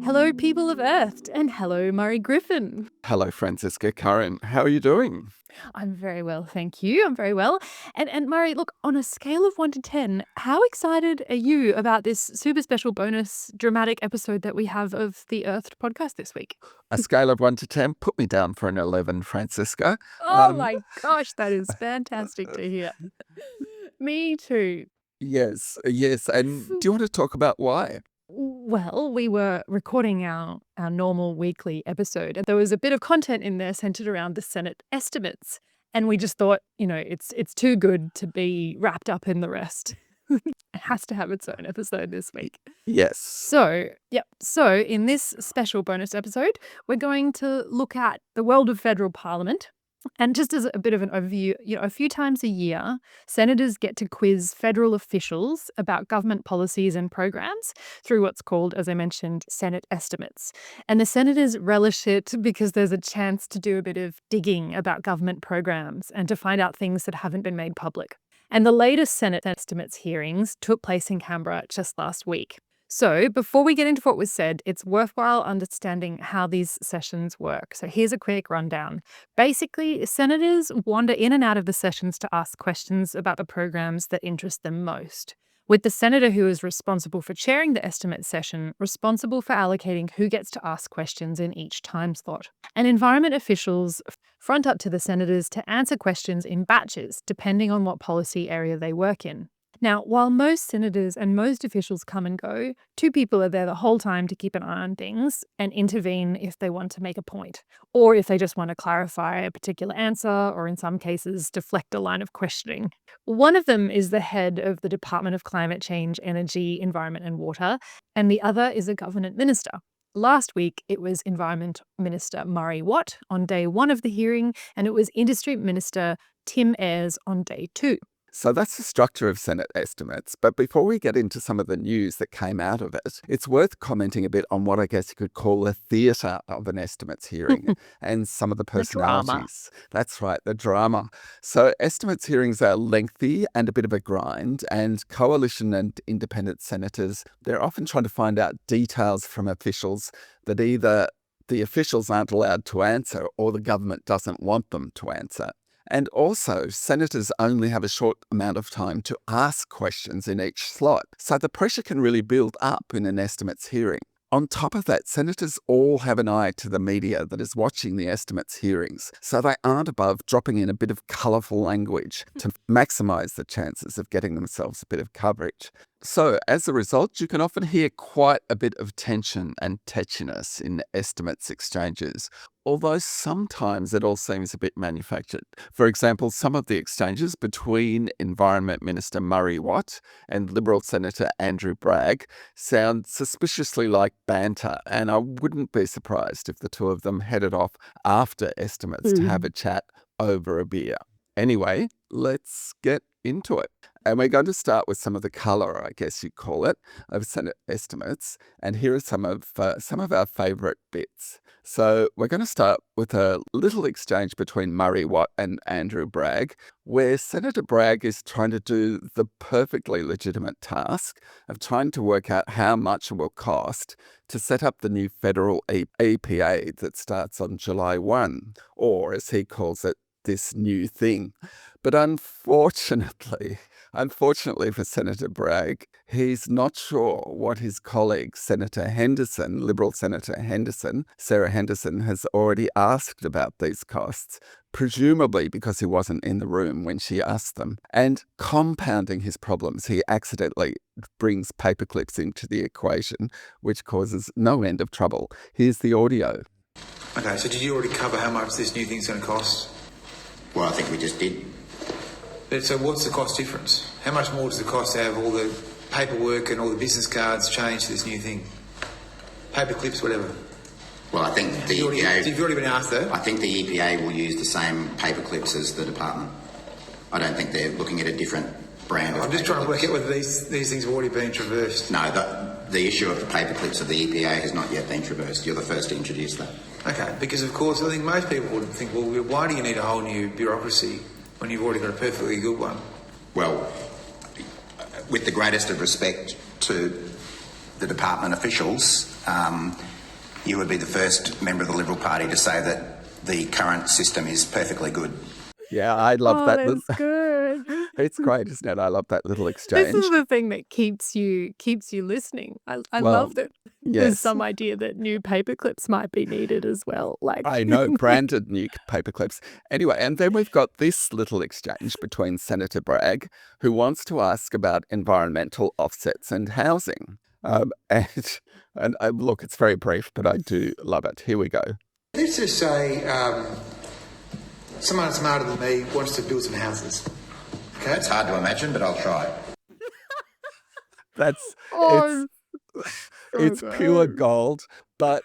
Hello, people of Earth, and hello, Murray Griffin. Hello, Francisca Curran. How are you doing? I'm very well, thank you. I'm very well. And Murray, look, on a scale of 1 to 10, how excited are you about this super special bonus dramatic episode that we have of the Earthed podcast this week? A scale of 1 to 10, put me down for an 11, Francisca. Oh my gosh, that is fantastic to hear. Me too. Yes. And do you want to talk about why? Well, we were recording our normal weekly episode, and there was a bit of content in there centered around the Senate estimates. And we just thought, it's too good to be wrapped up in the rest. It has to have its own episode this week. Yes. So in this special bonus episode, we're going to look at the world of federal parliament. And just as a bit of an overview, a few times a year, senators get to quiz federal officials about government policies and programs through what's called, as I mentioned, Senate estimates. And the senators relish it because there's a chance to do a bit of digging about government programs and to find out things that haven't been made public. And the latest Senate estimates hearings took place in Canberra just last week. So before we get into what was said, it's worthwhile understanding how these sessions work. So here's a quick rundown. Basically, senators wander in and out of the sessions to ask questions about the programs that interest them most, with the senator who is responsible for chairing the estimate session responsible for allocating who gets to ask questions in each time slot. And environment officials front up to the senators to answer questions in batches, depending on what policy area they work in. Now, while most senators and most officials come and go, two people are there the whole time to keep an eye on things and intervene if they want to make a point, or if they just want to clarify a particular answer, or in some cases, deflect a line of questioning. One of them is the head of the Department of Climate Change, Energy, Environment and Water, and the other is a government minister. Last week, it was Environment Minister Murray Watt on day 1 of the hearing, and it was Industry Minister Tim Ayres on day 2. So that's the structure of Senate estimates. But before we get into some of the news that came out of it, it's worth commenting a bit on what I guess you could call the theatre of an estimates hearing and some of the personalities. That's right, the drama. So estimates hearings are lengthy and a bit of a grind, and coalition and independent senators, they're often trying to find out details from officials that either the officials aren't allowed to answer or the government doesn't want them to answer. And also, senators only have a short amount of time to ask questions in each slot, so the pressure can really build up in an estimates hearing. On top of that, senators all have an eye to the media that is watching the estimates hearings, so they aren't above dropping in a bit of colourful language to maximise the chances of getting themselves a bit of coverage. So, as a result, you can often hear quite a bit of tension and tetchiness in estimates exchanges, although sometimes it all seems a bit manufactured. For example, some of the exchanges between Environment Minister Murray Watt and Liberal Senator Andrew Bragg sound suspiciously like banter, and I wouldn't be surprised if the two of them headed off after estimates to have a chat over a beer. Anyway, let's get into it. And we're going to start with some of the colour, I guess you'd call it, of Senate estimates. And here are some of our favourite bits. So we're going to start with a little exchange between Murray Watt and Andrew Bragg, where Senator Bragg is trying to do the perfectly legitimate task of trying to work out how much it will cost to set up the new federal EPA that starts on July 1, or as he calls it, this new thing. But unfortunately for Senator Bragg, he's not sure what his colleague, Senator Henderson, Liberal Senator Henderson, Sarah Henderson, has already asked about these costs, presumably because he wasn't in the room when she asked them. And compounding his problems, he accidentally brings paperclips into the equation, which causes no end of trouble. Here's the audio. Okay, so did you already cover how much this new thing's going to cost? Well, I think we just did. So what's the cost difference? How much more does it cost to have all the paperwork and all the business cards changed to this new thing? Paper clips, whatever. Well, I think the EPA... You've already been asked that? I think the EPA will use the same paper clips as the department. I don't think they're looking at a different brand of I'm just trying to work out whether these things have already been traversed. No, the issue of the paper clips of the EPA has not yet been traversed. You're the first to introduce that. Okay, because of course I think most people would think, well, why do you need a whole new bureaucracy when you've already got a perfectly good one? Well, with the greatest of respect to the department officials, you would be the first member of the Liberal Party to say that the current system is perfectly good. Yeah, I love Oh, that. that's good. It's great, isn't it? I love that little This exchange. is the thing that keeps you listening. I Well, love that there's yes. some idea that new paper clips might be needed as well. Like I know, branded new paper clips. Anyway, and then we've got this little exchange between Senator Bragg, who wants to ask about environmental offsets and housing. Look, it's very brief, but I do love it. Here we go. Let's just say someone smarter than me wants to build some houses. Okay? It's hard to imagine, but I'll try. That's Oh, it's pure gold, but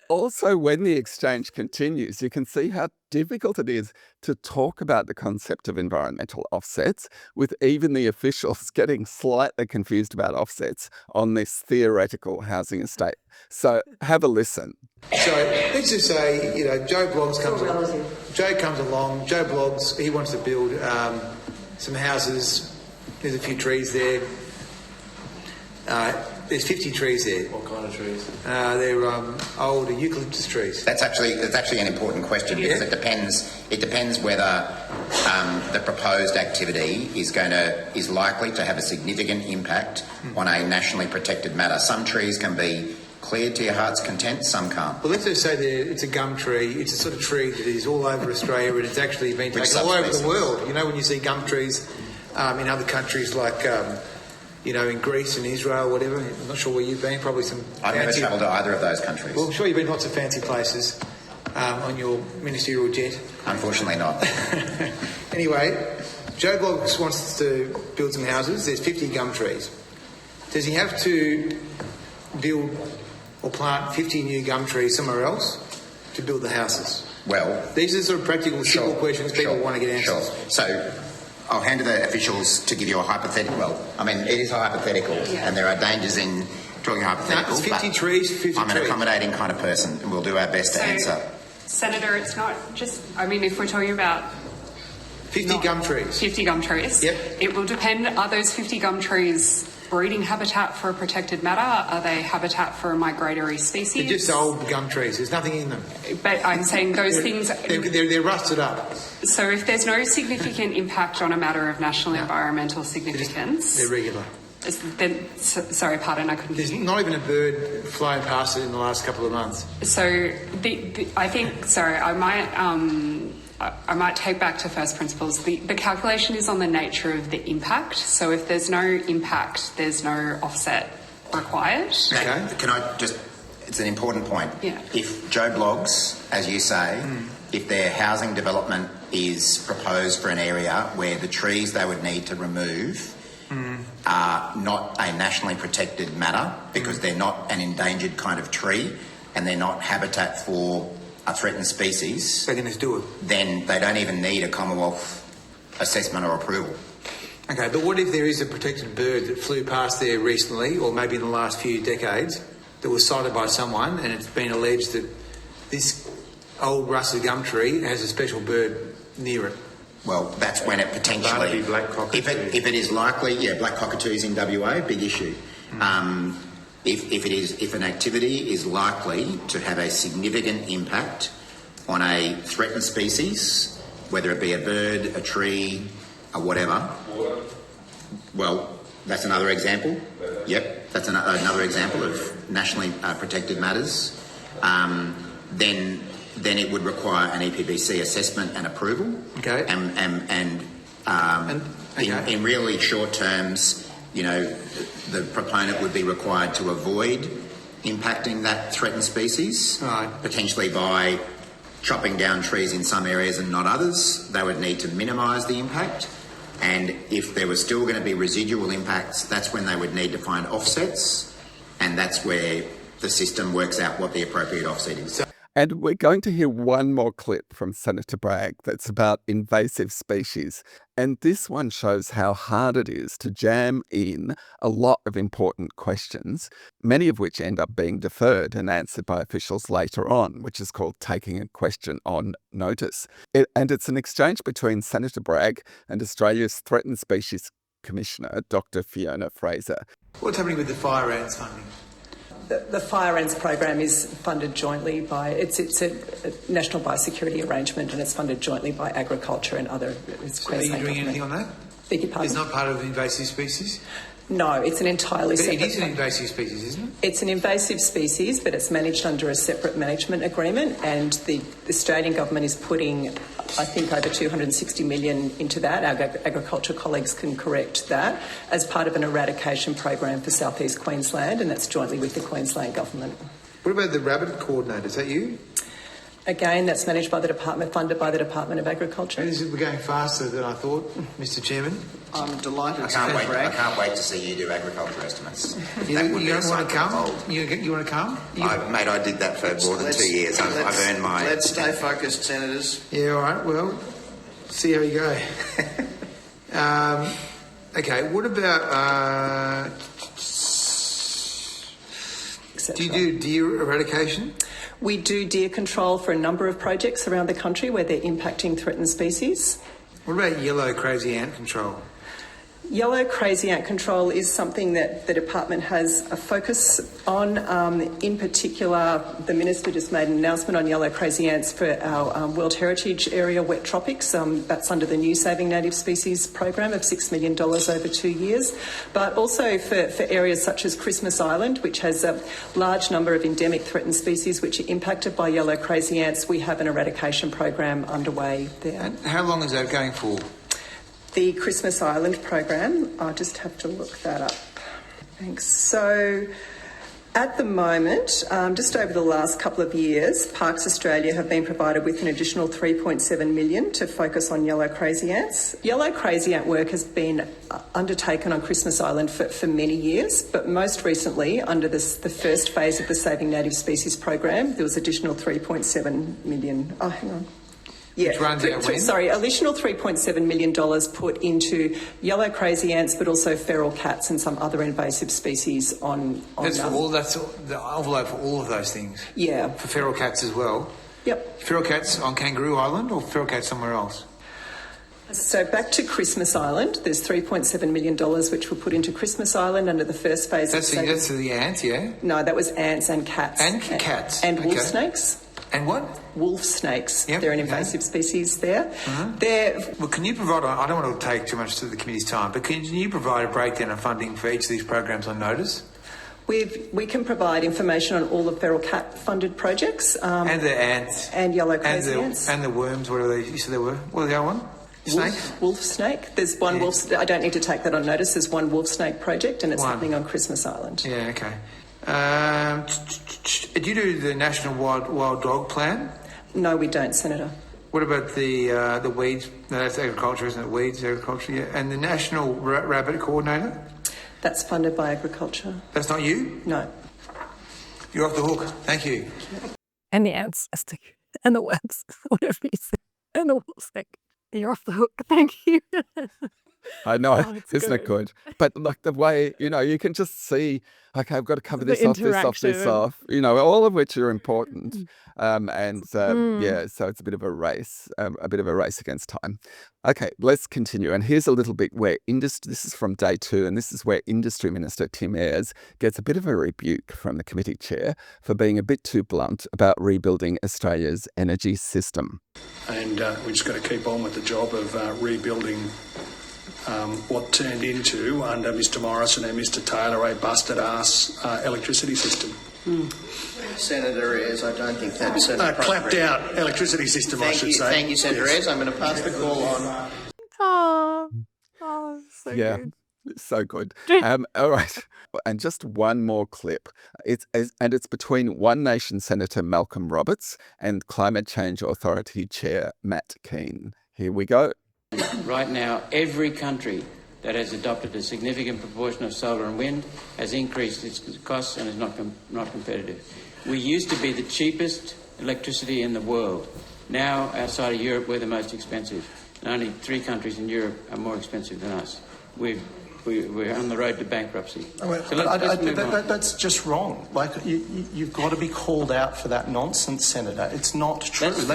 also when the exchange continues, you can see how difficult it is to talk about the concept of environmental offsets, with even the officials getting slightly confused about offsets on this theoretical housing estate. So have a listen. So let's just say, Joe Bloggs comes along. Joe Bloggs, he wants to build some houses. There's a few trees there. There's 50 trees there. What kind of trees? They're old eucalyptus trees. That's actually an important question because it depends whether the proposed activity is likely to have a significant impact on a nationally protected matter. Some trees can be cleared to your heart's content, some can't. Well, let's just say it's a gum tree. It's a sort of tree that is all over Australia and it's actually been taken all over the world. When you see gum trees in other countries like in Greece and Israel, whatever. I'm not sure where you've been. Probably some. I've never travelled to either of those countries. Well, I'm sure you've been lots of fancy places on your ministerial jet. Unfortunately not. Anyway, Joe Bloggs wants to build some houses. There's 50 gum trees. Does he have to build or plant 50 new gum trees somewhere else to build the houses? Well, these are sort of practical, simple questions people want to get answers. Sure. So I'll hand to the officials to give you a hypothetical. Well, I mean, it is hypothetical, and there are dangers in talking hypothetical. No, it's 50 trees, 50 I'm an trees. accommodating kind of person, and we'll do our best to answer. Senator, it's not just, if we're talking about 50 gum trees. 50 gum trees, Yep. It will depend, are those 50 gum trees breeding habitat for a protected matter? Are they habitat for a migratory species? They're just old gum trees. There's nothing in them. But I'm saying those things... They're rusted up. So if there's no significant impact on a matter of national environmental significance... They're regular. Then, sorry, pardon, I couldn't There's hear you. not even a bird flying past it in the last couple of months. So I think, sorry, I might take back to first principles. The calculation is on the nature of the impact. So if there's no impact, there's no offset required. Okay. Can I just... It's an important point. Yeah. If Joe Bloggs, as you say, if their housing development is proposed for an area where the trees they would need to remove are not a nationally protected matter because they're not an endangered kind of tree and they're not habitat for a threatened species, They can just do it. then they don't even need a Commonwealth assessment or approval. Okay, but what if there is a protected bird that flew past there recently, or maybe in the last few decades, that was sighted by someone, and it's been alleged that this old rusted gum tree has a special bird near it? Well, that's when it potentially... That'd be black cockatoo. If it is likely, black cockatoos in WA, big issue. If an activity is likely to have a significant impact on a threatened species, whether it be a bird, a tree, or whatever, well, that's another example. Yep, that's another example of nationally protected matters. Then it would require an EPBC assessment and approval. Okay. In really short terms, the proponent would be required to avoid impacting that threatened species, Right. potentially by chopping down trees in some areas and not others. They would need to minimise the impact. And if there was still going to be residual impacts, that's when they would need to find offsets, and that's where the system works out what the appropriate offset is. And we're going to hear one more clip from Senator Bragg that's about invasive species. And this one shows how hard it is to jam in a lot of important questions, many of which end up being deferred and answered by officials later on, which is called taking a question on notice. And it's an exchange between Senator Bragg and Australia's Threatened Species Commissioner, Dr. Fiona Fraser. What's happening with the fire ants funding? The fire ants program is funded jointly by, it's a national biosecurity arrangement, and it's funded jointly by agriculture and other. So are you doing anything on that? Beg your pardon? It's not part of invasive species? No, it's an entirely But separate. it is an invasive species, isn't it? It's an invasive species, but it's managed under a separate management agreement, and the Australian government is putting, I think, over $260 million into that. Our agriculture colleagues can correct that, as part of an eradication program for South East Queensland, and that's jointly with the Queensland government. What about the rabbit coordinator? Is that you? Again, that's managed by the department, funded by the Department of Agriculture. We're going faster than I thought, Mr. Chairman. I'm delighted. I can't wait to see you do agriculture estimates. You don't want to come? You want to come? Mate, I did that for more than 2 years. I've earned my... Let's stay focused, Senators. Yeah, all right. Well, see how you go. Okay, what about... do you do deer eradication? We do deer control for a number of projects around the country where they're impacting threatened species. What about yellow crazy ant control? Yellow crazy ant control is something that the department has a focus on. In particular, the Minister just made an announcement on yellow crazy ants for our World Heritage Area wet tropics. That's under the new Saving Native Species program of $6 million over 2 years. But also for areas such as Christmas Island, which has a large number of endemic threatened species which are impacted by yellow crazy ants, we have an eradication program underway there. And how long is that going for? The Christmas Island program, I'll just have to look that up. Thanks. So at the moment, just over the last couple of years, Parks Australia have been provided with an additional $3.7 million to focus on yellow crazy ants. Yellow crazy ant work has been undertaken on Christmas Island for many years, but most recently, under the first phase of the Saving Native Species program, there was additional $3.7 million. Oh, hang on. Yeah, additional $3.7 million put into yellow crazy ants, but also feral cats and some other invasive species on That's the envelope for all of those things? Yeah. For feral cats as well? Yep. Feral cats on Kangaroo Island or feral cats somewhere else? So back to Christmas Island, there's $3.7 million which were put into Christmas Island under the first phase. That's the ants, yeah? No, that was ants and cats. And cats. And wolf snakes. And what? Wolf snakes. Yep, they're an invasive species there. Well, can you provide, I don't want to take too much of the committee's time, but can you provide a breakdown of funding for each of these programs on notice? We can provide information on all the feral cat funded projects. And the ants. And yellow crazy ants. And the worms, whatever you said they were. What was the other one? Snakes? Wolf snake. There's one wolf. I don't need to take that on notice. There's one wolf snake project, and it's happening on Christmas Island. Yeah, okay. Do you do the National Wild Dog Plan? No, we don't, Senator. What about the weeds? No, that's agriculture, isn't it? Weeds, agriculture, yeah. And the National Rabbit Coordinator? That's funded by agriculture. That's not you? No. You're off the hook. Thank you. And the ants, and the worms, whatever you say, and the wolf snake. You're off the hook. Thank you. I know, isn't it good? But like the way, you can just see, okay, I've got to cover this off, this off, all of which are important. Yeah, so it's a bit of a race, against time. Okay, let's continue. And here's a little bit where this is from day 2, and this is where Industry Minister Tim Ayres gets a bit of a rebuke from the committee chair for being a bit too blunt about rebuilding Australia's energy system. And we just got to keep on with the job of rebuilding what turned into, under Mr Morrison and Mr Taylor, a busted-ass electricity system. Senator Ayres, I don't think that's an appropriate... clapped out electricity system, I should say. Thank you, Senator Ayres. I'm going to pass the call on. So yeah. good. So good. All right. And just one more clip. It's between One Nation Senator Malcolm Roberts and Climate Change Authority Chair Matt Keane. Here we go. Right now, every country that has adopted a significant proportion of solar and wind has increased its costs and is not competitive. We used to be the cheapest electricity in the world. Now, outside of Europe, we're the most expensive. And only 3 countries in Europe are more expensive than us. We're on the road to bankruptcy. That's just wrong. Like you've got to be called out for that nonsense, Senator. It's not true. It's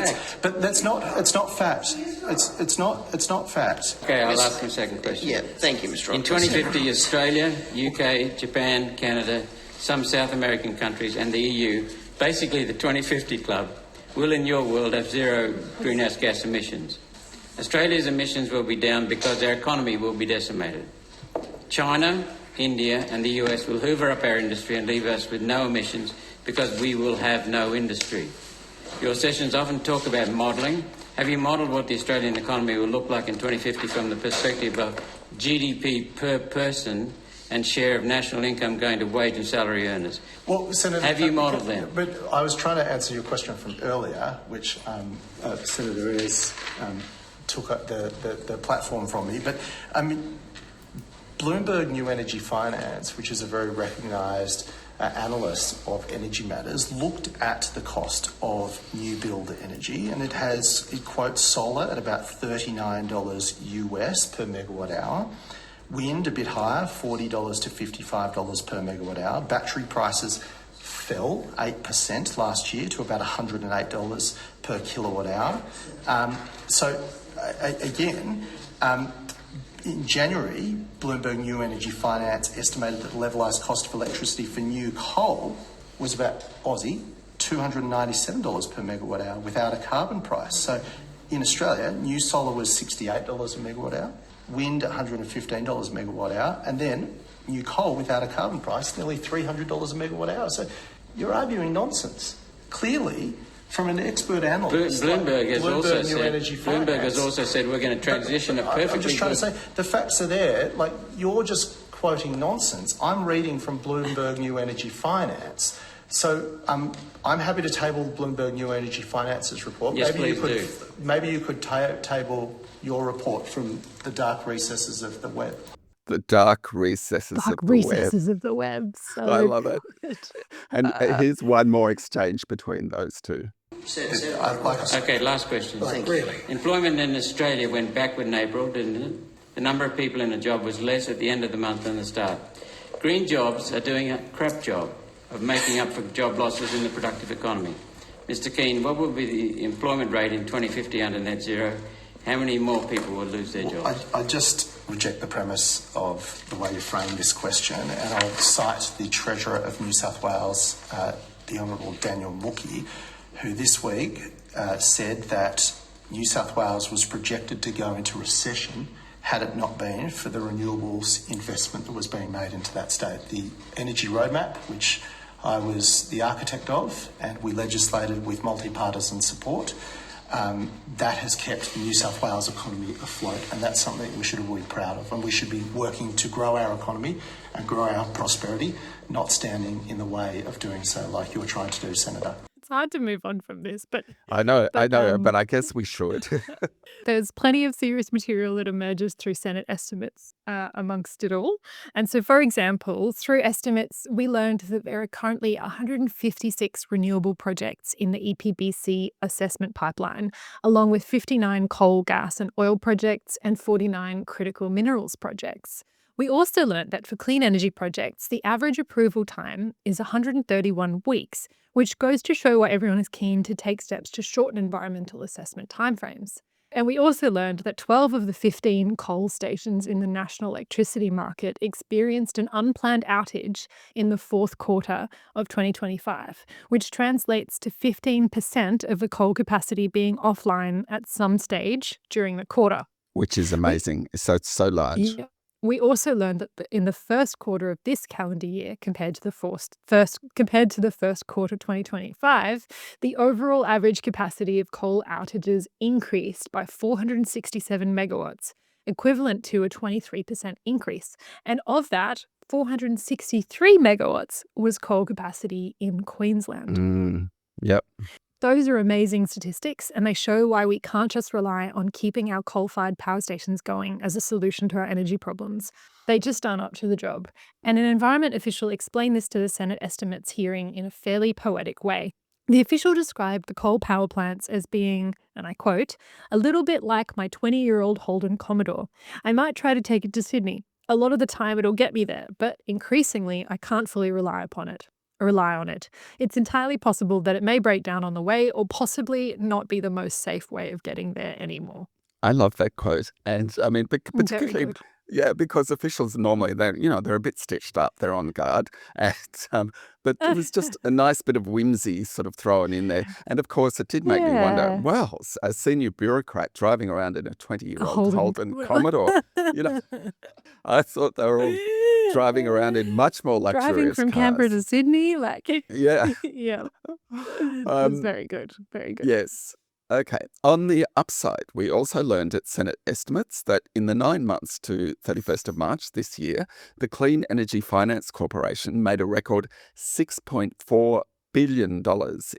not fact. It's not fact. Okay, I'll ask you a second question. Yeah, thank you, Mr. In 2050, Australia, UK, Japan, Canada, some South American countries and the EU, basically the 2050 Club, will in your world have zero greenhouse gas emissions. Australia's emissions will be down because our economy will be decimated. China, India and the US will hoover up our industry and leave us with no emissions because we will have no industry. Your sessions often talk about modelling. Have you modelled what the Australian economy will look like in 2050 from the perspective of GDP per person and share of national income going to wage and salary earners? Well, Senator, have you modelled them? But I was trying to answer your question from earlier, which Senator Ayres took up the platform from me. But I mean, Bloomberg New Energy Finance, which is a very recognised analyst of energy matters, looked at the cost of new build energy, and it quotes solar at about $39 US per megawatt hour, wind a bit higher, $40 to $55 per megawatt hour. Battery prices fell 8% last year to about $108 per kilowatt hour. In January, Bloomberg New Energy Finance estimated that the levelised cost of electricity for new coal was about $297 per megawatt hour without a carbon price. So in Australia, new solar was $68 a megawatt hour, wind $115 a megawatt hour, and then new coal without a carbon price, nearly $300 a megawatt hour. So you're arguing nonsense. Clearly, from an expert analyst, Bloomberg has Finance, also said we're going to transition it perfectly. I'm just trying to say the facts are there. Like, you're just quoting nonsense. I'm reading from Bloomberg New Energy Finance. So I'm happy to table Bloomberg New Energy Finance's report. Yes, please do. Maybe you could table your report from the dark recesses of the web. The dark recesses of the web. So I love it. And here's one more exchange between those two. Okay, last question. Really? Employment in Australia went backward in April, didn't it? The number of people in a job was less at the end of the month than the start. Green jobs are doing a crap job of making up for job losses in the productive economy. Mr. Keane, what will be the employment rate in 2050 under net zero? How many more people will lose their jobs? I just reject the premise of the way you frame this question, and I'll cite the Treasurer of New South Wales, the Honourable Daniel Mookie, who this week said that New South Wales was projected to go into recession had it not been for the renewables investment that was being made into that state. The energy roadmap, which I was the architect of, and we legislated with multi-partisan support, that has kept the New South Wales economy afloat, and that's something we should all be proud of, and we should be working to grow our economy and grow our prosperity, not standing in the way of doing so like you're trying to do, Senator. It's hard to move on from this, but I know, but I guess we should. there's plenty of serious material that emerges through Senate estimates amongst it all. And so, for example, through estimates, we learned that there are currently 156 renewable projects in the EPBC assessment pipeline, along with 59 coal, gas and oil projects and 49 critical minerals projects. We also learnt that for clean energy projects, the average approval time is 131 weeks, which goes to show why everyone is keen to take steps to shorten environmental assessment timeframes. And we also learned that 12 of the 15 coal stations in the national electricity market experienced an unplanned outage in the fourth quarter of 2025, which translates to 15% of the coal capacity being offline at some stage during the quarter. Which is amazing. It's so large. Yeah. We also learned that in the first quarter of this calendar year, compared to the first quarter 2025, the overall average capacity of coal outages increased by 467 megawatts, equivalent to a 23% increase. And of that, 463 megawatts was coal capacity in Queensland. Yep. Those are amazing statistics, and they show why we can't just rely on keeping our coal-fired power stations going as a solution to our energy problems. They just aren't up to the job. And an environment official explained this to the Senate estimates hearing in a fairly poetic way. The official described the coal power plants as being, and I quote, "a little bit like my 20-year-old Holden Commodore. I might try to take it to Sydney. A lot of the time it'll get me there, but increasingly I can't fully rely on it. It's entirely possible that it may break down on the way or possibly not be the most safe way of getting there anymore." I love that quote. And I mean, particularly Yeah, because officials normally, they're a bit stitched up. They're on guard. But it was just a nice bit of whimsy sort of thrown in there. And of course, it did make me wonder, Yeah. well, a senior bureaucrat driving around in a 20-year-old Holden. Holden Commodore, I thought they were all driving around in much more Driving luxurious from Canberra cars. to Sydney, like, Yeah. yeah. That's very good. Very good. Yes. Okay. On the upside, we also learned at Senate estimates that in the 9 months to 31st of March this year, the Clean Energy Finance Corporation made a record $6.4 billion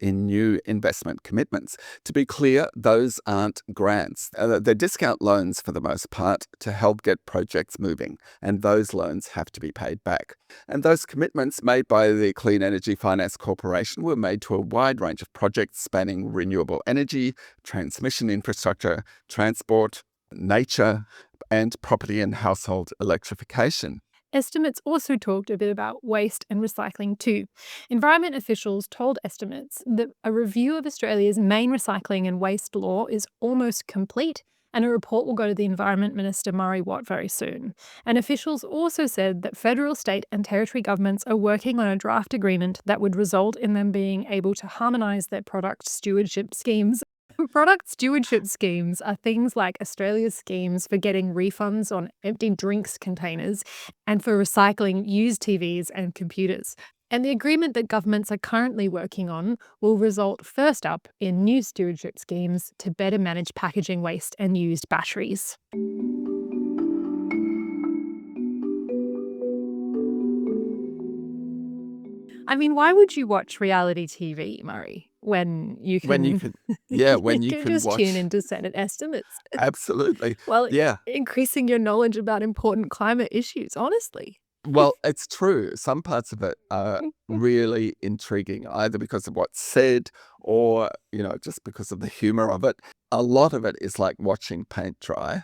in new investment commitments. To be clear, those aren't grants. They're discount loans for the most part to help get projects moving, and those loans have to be paid back. And those commitments made by the Clean Energy Finance Corporation were made to a wide range of projects spanning renewable energy, transmission infrastructure, transport, nature, and property and household electrification. Estimates also talked a bit about waste and recycling too. Environment officials told Estimates that a review of Australia's main recycling and waste law is almost complete, and a report will go to the Environment Minister Murray Watt very soon. And officials also said that federal, state and territory governments are working on a draft agreement that would result in them being able to harmonise their product stewardship schemes. Product stewardship schemes are things like Australia's schemes for getting refunds on empty drinks containers and for recycling used TVs and computers. And the agreement that governments are currently working on will result first up in new stewardship schemes to better manage packaging waste and used batteries. I mean, why would you watch reality TV, Murray, when you can, When you can, when you can just tune watch. into Senate estimates? Absolutely. Well, Yeah. increasing your knowledge about important climate issues, honestly. Well, it's true. Some parts of it are really intriguing, either because of what's said or, just because of the humor of it. A lot of it is like watching paint dry,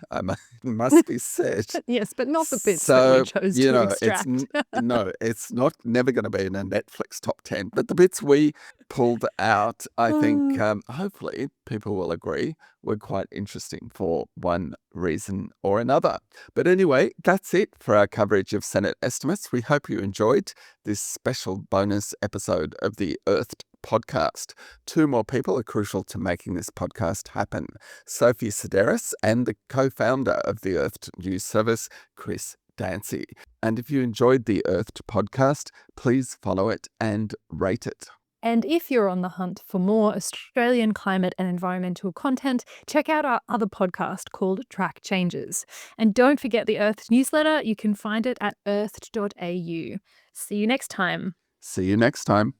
must be said. Yes, but not the bits that we chose to extract. It's not never going to be in a Netflix top 10, but the bits we pulled out, I think, hopefully people will agree, were quite interesting for one reason or another. But anyway, that's it for our coverage of Senate estimates. We hope you enjoyed this special bonus episode of the Earthed podcast. 2 more people are crucial to making this podcast happen. Sophie Sedaris and the co-founder of the Earthed news service, Chris Dancy. And if you enjoyed the Earthed podcast, please follow it and rate it. And if you're on the hunt for more Australian climate and environmental content, check out our other podcast called Track Changes. And don't forget the Earthed newsletter. You can find it at earthed.au. See you next time. See you next time.